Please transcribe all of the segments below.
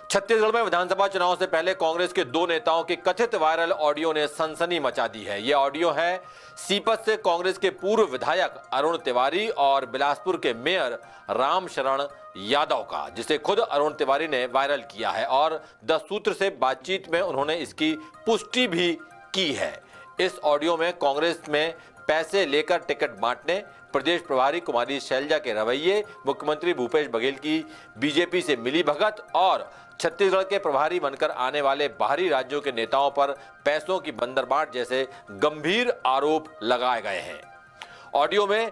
छत्तीसगढ़ में विधानसभा चुनाव से पहले कांग्रेस के दो नेताओं के कथित वायरल ऑडियो ने सनसनी मचा दी है। यह ऑडियो है सीपत से कांग्रेस के पूर्व विधायक अरुण तिवारी और बिलासपुर के मेयर रामशरण यादव का, जिसे खुद अरुण तिवारी ने वायरल किया है और 10 सूत्र से बातचीत में उन्होंने इसकी पुष्टि भी की है। इस ऑडियो में कांग्रेस में पैसे लेकर टिकट बांटने, प्रदेश प्रभारी कुमारी शैलजा के रवैये, मुख्यमंत्री भूपेश बघेल की बीजेपी से मिली भगत और छत्तीसगढ़ के प्रभारी बनकर आने वाले बाहरी राज्यों के नेताओं पर पैसों की बंदरबांट जैसे गंभीर आरोप लगाए गए हैं। ऑडियो में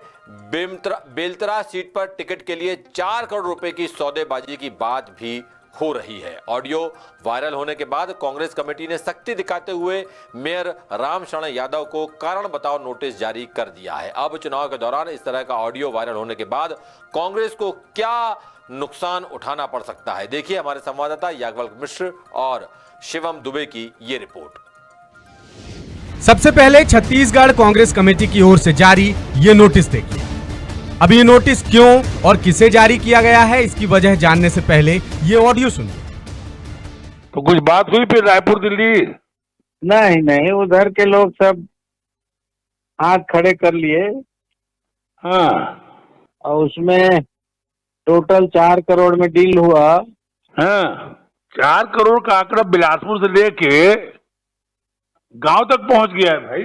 बेलतरा सीट पर टिकट के लिए 4 करोड़ रुपए की सौदेबाजी की बात भी हो रही है। ऑडियो वायरल होने के बाद कांग्रेस कमेटी ने सख्ती दिखाते हुए मेयर रामशरण यादव को कारण बताओ नोटिस जारी कर दिया है। अब चुनाव के दौरान इस तरह का ऑडियो वायरल होने के बाद कांग्रेस को क्या नुकसान उठाना पड़ सकता है, देखिए हमारे संवाददाता याज्ञवल्क्य मिश्र और शिवम दुबे की ये रिपोर्ट। सबसे पहले छत्तीसगढ़ कांग्रेस कमेटी की ओर से जारी ये नोटिस देखिए। अब ये नोटिस क्यों और किसे जारी किया गया है, इसकी वजह जानने से पहले ये ऑडियो सुनिए। तो कुछ बात हुई फिर रायपुर दिल्ली? नहीं, उधर के लोग सब हाथ खड़े कर लिए। हाँ, और उसमें टोटल 4 करोड़ में डील हुआ। हाँ, 4 करोड़ का आंकड़ा बिलासपुर से लेके गांव तक पहुंच गया है भाई।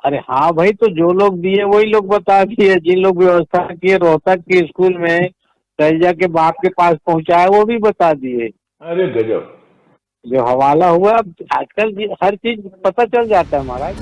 अरे हाँ भाई, तो जो लोग दिए वही लोग बता दिए। जिन लोग व्यवस्था किए रोहतक के स्कूल में शैलजा के बाप के पास पहुंचाए वो भी बता दिए। अरे गजब, जो हवाला हुआ, आजकल हर चीज पता चल जाता है महाराज।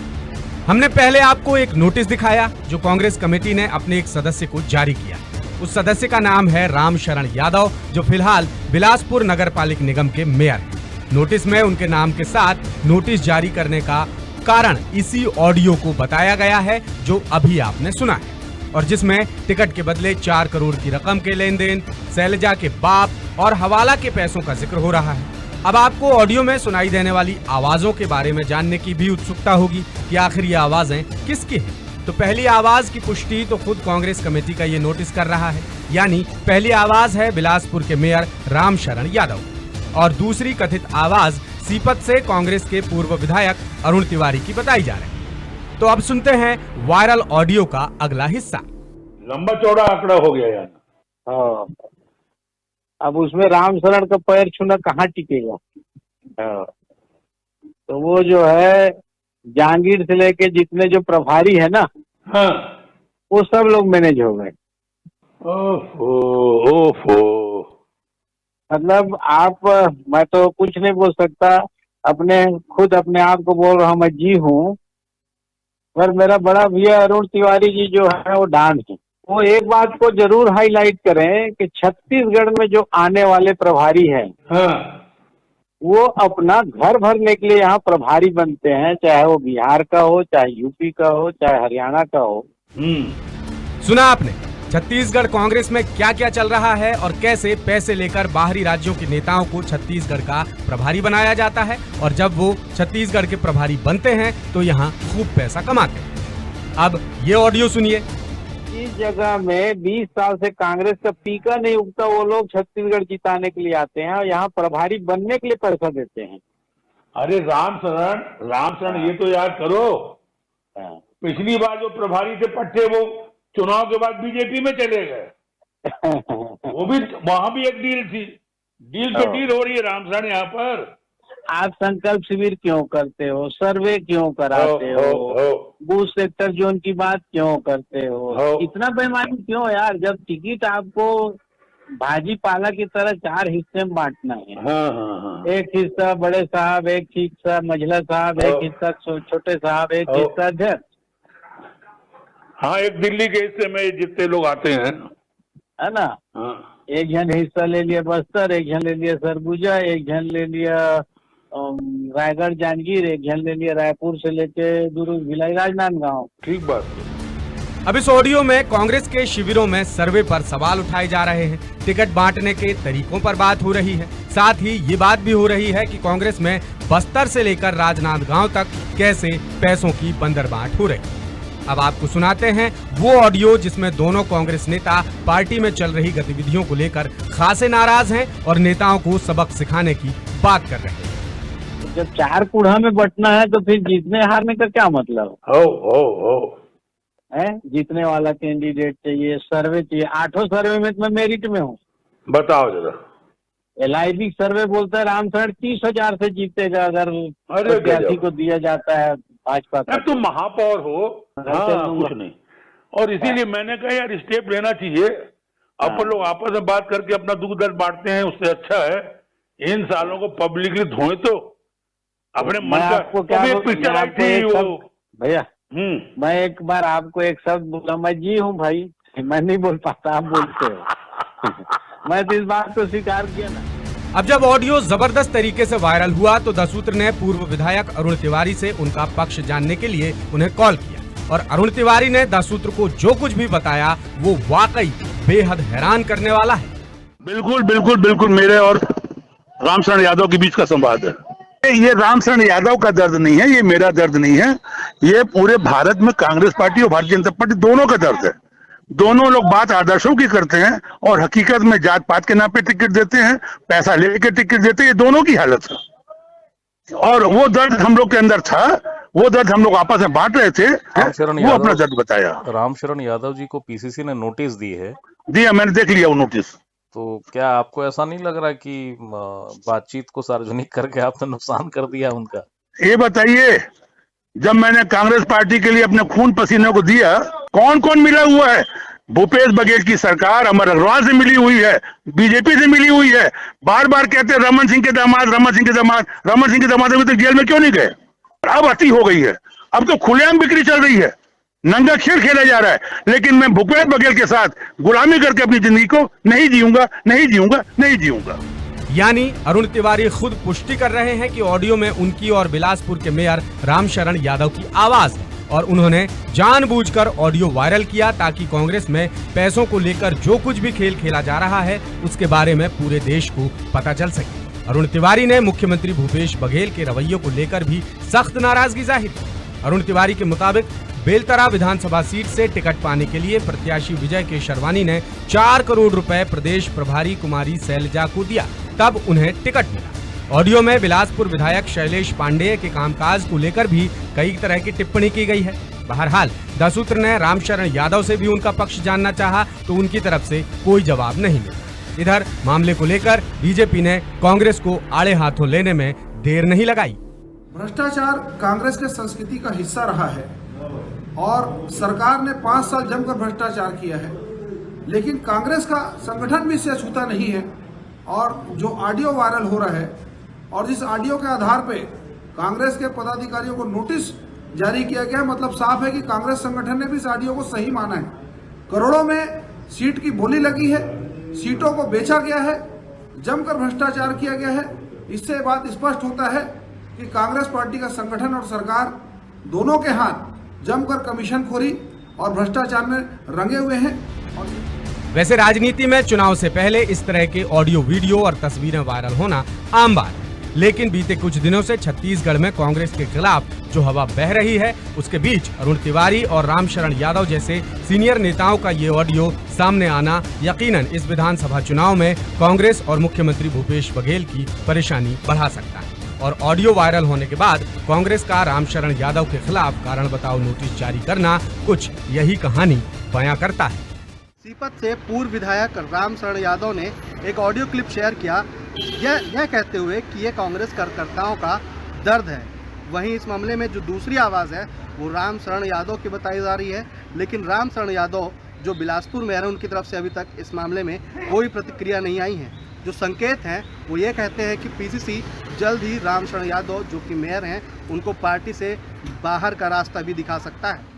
हमने पहले आपको एक नोटिस दिखाया जो कांग्रेस कमेटी ने अपने एक सदस्य को जारी किया। उस सदस्य का नाम है रामशरण यादव, जो फिलहाल बिलासपुर नगर पालिक निगम के मेयर हैं। नोटिस में उनके नाम के साथ नोटिस जारी करने का कारण इसी ऑडियो को बताया गया है जो अभी आपने सुना है और जिसमें टिकट के बदले 4 करोड़ की रकम के लेन देन, शैलजा के बाप और हवाला के पैसों का जिक्र हो रहा है। अब आपको ऑडियो में सुनाई देने वाली आवाजों के बारे में जानने की भी उत्सुकता होगी कि आखिर ये आवाजें किसकी हैं। तो पहली आवाज की पुष्टि तो खुद कांग्रेस कमेटी का ये नोटिस कर रहा है, यानी पहली आवाज है बिलासपुर के मेयर रामशरण यादव और दूसरी कथित आवाज सीपत से कांग्रेस के पूर्व विधायक अरुण तिवारी की बताई जा रही है। तो अब सुनते हैं वायरल ऑडियो का अगला हिस्सा। लंबा चौड़ा आंकड़ा हो गया यार। हाँ, अब उसमें रामशरण का पैर छूना कहाँ टिकेगा। हाँ, तो वो जो है जहांगीर से लेके जितने जो प्रभारी है ना, हाँ, वो सब लोग मैनेज हो गए। ओफो, मतलब मैं तो कुछ नहीं बोल सकता, खुद अपने आप को बोल रहा हूँ मैं जी हूँ, पर मेरा बड़ा भैया अरुण तिवारी जी जो है वो डॉन है। वो एक बात को जरूर हाईलाइट करें कि छत्तीसगढ़ में जो आने वाले प्रभारी हैं, हाँ, वो अपना घर भरने के लिए यहाँ प्रभारी बनते हैं, चाहे वो बिहार का हो, चाहे यूपी का हो, चाहे हरियाणा का हो। सुना आपने छत्तीसगढ़ कांग्रेस में क्या क्या चल रहा है और कैसे पैसे लेकर बाहरी राज्यों के नेताओं को छत्तीसगढ़ का प्रभारी बनाया जाता है और जब वो छत्तीसगढ़ के प्रभारी बनते हैं तो यहाँ खूब पैसा कमाते हैं। अब ये ऑडियो सुनिए। इस जगह में 20 साल से कांग्रेस का पीका नहीं उगता, वो लोग छत्तीसगढ़ जिताने के लिए आते हैं और यहाँ प्रभारी बनने के लिए पैसा देते हैं। अरे रामशरण ये तो याद करो, पिछली बार जो प्रभारी थे पट्टे वो चुनाव के बाद बीजेपी में चले गए। वो भी वहां भी एक डील थी। डील तो डील हो रही है रामशरण यहाँ पर। आप संकल्प शिविर क्यों करते हो, सर्वे क्यों कराते हो, बूथ सेक्टर जोन की बात क्यों करते हो, इतना बेईमानी क्यों यार, जब टिकट आपको भाजी पाला की तरह 4 हिस्से में बांटना है। हाँ। एक हिस्सा बड़े साहब, एक हिस्सा मझला साहब, एक हिस्सा छोटे साहब, एक हिस्सा अध्यक्ष। हाँ, एक दिल्ली के हिस्से में जितने लोग आते हैं, है ना। हाँ। एक जन हिस्सा ले लिया बस्तर, एक जन ले लिया सरगुजा, एक जन ले लिया रायगढ़ जांजगीर, एक जन ले लिया रायपुर से लेके दुर्ग भिलाई राजनांदगांव। ठीक बात। अब इस ऑडियो में कांग्रेस के शिविरों में सर्वे पर सवाल उठाए जा रहे हैं, टिकट बांटने के तरीकों पर बात हो रही है, साथ ही ये बात भी हो रही है कि कांग्रेस में बस्तर से लेकर राजनांदगांव तक कैसे पैसों की बंदरबांट हो रही है। अब आपको सुनाते हैं वो ऑडियो जिसमें दोनों कांग्रेस नेता पार्टी में चल रही गतिविधियों को लेकर खासे नाराज हैं और नेताओं को सबक सिखाने की बात कर रहे हैं। जब 4 कूड़ा में बंटना है तो फिर जीतने हारने का क्या मतलब है? जीतने वाला कैंडिडेट चाहिए, सर्वे चाहिए। 8 सर्वे में तो मैं मेरिट में हूँ। बताओ जरा। LIB सर्वे बोलता है रामशरण 30,000 से जीतेगा अगर प्रत्याशी को दिया जाता है भाजपा का। तुम महापौर हो। हाँ, कुछ नहीं। और इसीलिए मैंने कहा यार स्टेप लेना चाहिए। अपन लोग आपस में बात करके अपना दुख दर्द बांटते हैं, उससे अच्छा है इन सालों को पब्लिकली धोए तो अपने मन का। आपको क्या पिक्चर आई थी वो भैया, मैं एक बार आपको एक शब्द बोला, मैं जी हूँ भाई, मैं नहीं बोल पाता, आप बोलते हो। मैं तो इस बात को स्वीकार किया ना। अब जब ऑडियो जबरदस्त तरीके से वायरल हुआ तो दसूत्र ने पूर्व विधायक अरुण तिवारी से उनका पक्ष जानने के लिए उन्हें कॉल किया और अरुण तिवारी ने दसूत्र को जो कुछ भी बताया वो वाकई बेहद हैरान करने वाला है। बिल्कुल बिल्कुल बिल्कुल मेरे और रामशरण यादव के बीच का संवाद है। ये रामशरण यादव का दर्द नहीं है, ये मेरा दर्द नहीं है, ये पूरे भारत में कांग्रेस पार्टी और भारतीय जनता पार्टी दोनों का दर्द है। दोनों लोग बात आदर्शों की करते हैं और हकीकत में जात पात के नाम पे टिकट देते हैं, पैसा लेके टिकट देते हैं। ये दोनों की हालत है और वो दर्द हम लोग के अंदर था, वो दर्द हम लोग आपस में बांट रहे थे। वो अपना दर्द बताया। रामशरण यादव जी को पीसीसी ने नोटिस दी है। दिया, मैंने देख लिया वो नोटिस। तो क्या आपको ऐसा नहीं लग रहा कि बातचीत को सार्वजनिक करके आपने नुकसान कर दिया उनका? ये बताइए, जब मैंने कांग्रेस पार्टी के लिए अपने खून पसीने को दिया, कौन कौन मिला हुआ है? भूपेश बघेल की सरकार अमर अग्रवाल से मिली हुई है, बीजेपी से मिली हुई है। बार बार कहते हैं रमन सिंह के दामाद, रमन सिंह के दामाद, रमन सिंह के दामाद अभी तक जेल में क्यों नहीं गए? अब अति हो गई है, अब तो खुलेआम बिक्री चल रही है, नंगा खेल खेला जा रहा है। लेकिन मैं भूपेश बघेल के साथ गुलामी करके अपनी जिंदगी को नहीं जीऊंगा, नहीं जीऊंगा, नहीं जीऊंगा। यानी अरुण तिवारी खुद पुष्टि कर रहे हैं कि ऑडियो में उनकी और बिलासपुर के मेयर रामशरण यादव की आवाज है और उन्होंने जानबूझकर ऑडियो वायरल किया ताकि कांग्रेस में पैसों को लेकर जो कुछ भी खेल खेला जा रहा है उसके बारे में पूरे देश को पता चल सके। अरुण तिवारी ने मुख्यमंत्री भूपेश बघेल के रवैये को लेकर भी सख्त नाराजगी जाहिर की। अरुण तिवारी के मुताबिक बेलतरा विधानसभा सीट से टिकट पाने के लिए प्रत्याशी विजय केशरवानी ने 4 करोड़ रुपए प्रदेश प्रभारी कुमारी शैलजा को दिया, तब उन्हें टिकट मिला। ऑडियो में बिलासपुर विधायक शैलेश पांडेय के कामकाज को लेकर भी कई तरह की टिप्पणी की गई है। बहरहाल दसूत्र ने रामशरण यादव से भी उनका पक्ष जानना चाहा तो उनकी तरफ से कोई जवाब नहीं मिला। इधर मामले को लेकर बीजेपी ने कांग्रेस को आड़े हाथों लेने में देर नहीं लगाई। भ्रष्टाचार कांग्रेस के संस्कृति का हिस्सा रहा है और सरकार ने 5 साल जमकर भ्रष्टाचार किया है, लेकिन कांग्रेस का संगठन भी इससे छूता नहीं है। और जो ऑडियो वायरल हो रहा है और जिस ऑडियो के आधार पे कांग्रेस के पदाधिकारियों को नोटिस जारी किया गया, मतलब साफ है कि कांग्रेस संगठन ने भी इस ऑडियो को सही माना है। करोड़ों में सीट की बोली लगी है, सीटों को बेचा गया है, जमकर भ्रष्टाचार किया गया है। इससे बात स्पष्ट होता है कि कांग्रेस पार्टी का संगठन और सरकार दोनों के हाथ जमकर कमीशनखोरी और भ्रष्टाचार में रंगे हुए हैं। वैसे राजनीति में चुनाव से पहले इस तरह के ऑडियो वीडियो और तस्वीरें वायरल होना आम बात है, लेकिन बीते कुछ दिनों से छत्तीसगढ़ में कांग्रेस के खिलाफ जो हवा बह रही है उसके बीच अरुण तिवारी और रामशरण यादव जैसे सीनियर नेताओं का ये ऑडियो सामने आना यकीनन इस विधानसभा चुनाव में कांग्रेस और मुख्यमंत्री भूपेश बघेल की परेशानी बढ़ा सकता है। और ऑडियो वायरल होने के बाद कांग्रेस का रामशरण यादव के खिलाफ कारण बताओ नोटिस जारी करना कुछ यही कहानी बयां करता है। सीपत से पूर्व विधायक रामशरण यादव ने एक ऑडियो क्लिप शेयर किया, यह कहते हुए कि ये कांग्रेस कार्यकर्ताओं का दर्द है। वहीं इस मामले में जो दूसरी आवाज़ है वो रामशरण यादव की बताई जा रही है, लेकिन रामशरण यादव जो बिलासपुर में है उनकी तरफ से अभी तक इस मामले में कोई प्रतिक्रिया नहीं आई है। जो संकेत हैं वो ये कहते हैं कि पीसीसी जल्द ही रामशरण यादव जो कि मेयर हैं उनको पार्टी से बाहर का रास्ता भी दिखा सकता है।